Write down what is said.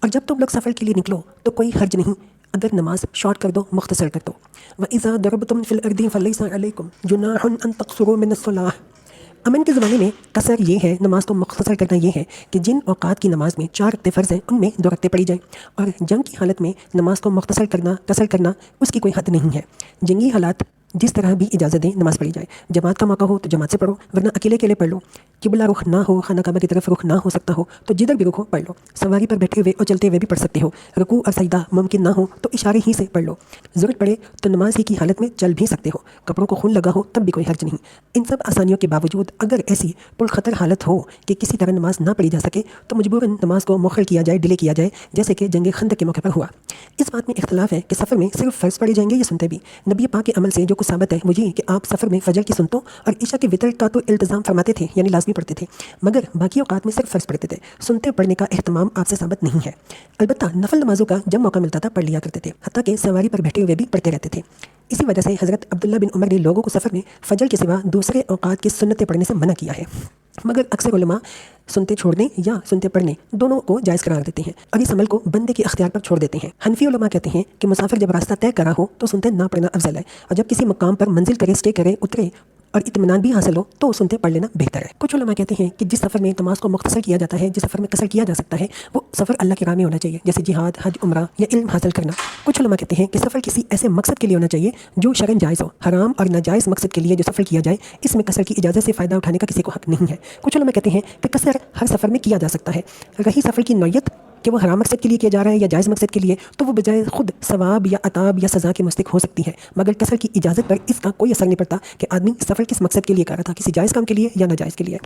اور جب تم لوگ سفر کے لیے نکلو تو کوئی حرج نہیں اگر نماز شارٹ کر دو، مختصر کر دو۔ وَإِذَا ضَرَبْتُمْ فِي الْأَرْضِ فَلَيْسَ عَلَيْكُمْ جُنَاحٌ أَن تَقْصُرُوا مِنَ الصَّلَاةِ۔ امن کے زمانے میں قصر یہ ہے، نماز کو مختصر کرنا یہ ہے کہ جن اوقات کی نماز میں 4 رکعتیں فرض ہیں ان میں 2 رکعتیں پڑھی جائیں، اور جنگ کی حالت میں نماز کو مختصر کرنا، قصر کرنا اس کی کوئی حد نہیں ہے۔ جنگی حالات جس طرح بھی اجازت دیں نماز پڑھی جائے، جماعت کا موقع ہو تو جماعت سے پڑھو، ورنہ اکیلے اکیلے پڑھ لو۔ قبلہ رخ نہ ہو، خانہ کعبہ کی طرف رخ نہ ہو سکتا ہو تو جدھر بھی رخ ہو پڑھ لو۔ سواری پر بیٹھے ہوئے اور چلتے ہوئے بھی پڑھ سکتے ہو۔ رکوع اور سجدہ ممکن نہ ہو تو اشارے ہی سے پڑھ لو۔ ضرورت پڑے تو نماز ہی کی حالت میں چل بھی سکتے ہو، کپڑوں کو خون لگا ہو تب بھی کوئی حرج نہیں۔ ان سب آسانیوں کے باوجود اگر ایسی پرخطر حالت ہو کہ کسی طرح نماز نہ پڑھی جا سکے تو مجبوراً نماز کو مؤخر کیا جائے، ڈیلے کیا جائے، جیسے کہ جنگ خندق کے موقع پر ہوا۔ اس بات میں اختلاف ہے کہ سفر میں صرف فرض پڑھے جائیں گے یا سنتے بھی۔ نبی پاک کے عمل سے جو کچھ ثابت ہے وہ یہ کہ آپ سفر میں فجر کی سنتوں اور عشاء کے وتر کا تو التزام فرماتے تھے، یعنی لازمی پڑھتے تھے، مگر باقی اوقات میں صرف فرض پڑھتے تھے۔ سنتے پڑھنے کا اہتمام آپ سے ثابت نہیں ہے۔ البتہ نفل نمازوں کا جب موقع ملتا تھا پڑھ لیا کرتے تھے، حتیٰ کہ سواری پر بیٹھے ہوئے بھی پڑھتے رہتے تھے۔ اسی وجہ سے حضرت عبداللہ بن عمر نے لوگوں کو سفر میں فجر کے سوا دوسرے اوقات کی سنتیں پڑھنے سے منع کیا ہے، مگر اکثر علماء سنتے چھوڑنے یا سنتے پڑھنے دونوں کو جائز قرار دیتے ہیں اور اس عمل کو بندے کے اختیار پر چھوڑ دیتے ہیں۔ حنفی علماء کہتے ہیں کہ مسافر جب راستہ طے کرا ہو تو سنتے نہ پڑھنا افضل ہے، اور جب کسی مقام پر منزل کرے، اسٹے کرے، اترے اور اطمینان بھی حاصل ہو تو سنتے پڑھ لینا بہتر ہے۔ کچھ علماء کہتے ہیں کہ جس سفر میں نماز کو مختصر کیا جاتا ہے، جس سفر میں قصر کیا جا سکتا ہے، وہ سفر اللہ کی راہ میں ہونا چاہیے، جیسے جہاد، حج، عمرہ یا علم حاصل کرنا۔ کچھ علماء کہتے ہیں کہ سفر کسی ایسے مقصد کے لیے ہونا چاہیے جو شرعاً جائز ہو۔ حرام اور ناجائز مقصد کے لیے جو سفر کیا جائے اس میں قصر کی اجازت سے فائدہ اٹھانے کا کسی کو حق نہیں ہے۔ کچھ علماء کہتے ہیں کہ قصر ہر سفر میں کیا جا سکتا ہے، رہی سفر کی نوعیت کہ وہ حرام مقصد کے لیے کیا جا رہا ہے یا جائز مقصد کے لیے تو وہ بجائے خود ثواب یا عطاب یا سزا کے مستحق ہو سکتی ہے، مگر قصر کی اجازت پر اس کا کوئی اثر نہیں پڑتا کہ آدمی سفر کس مقصد کے لیے کر رہا تھا، کسی جائز کام کے لیے یا ناجائز کے لیے۔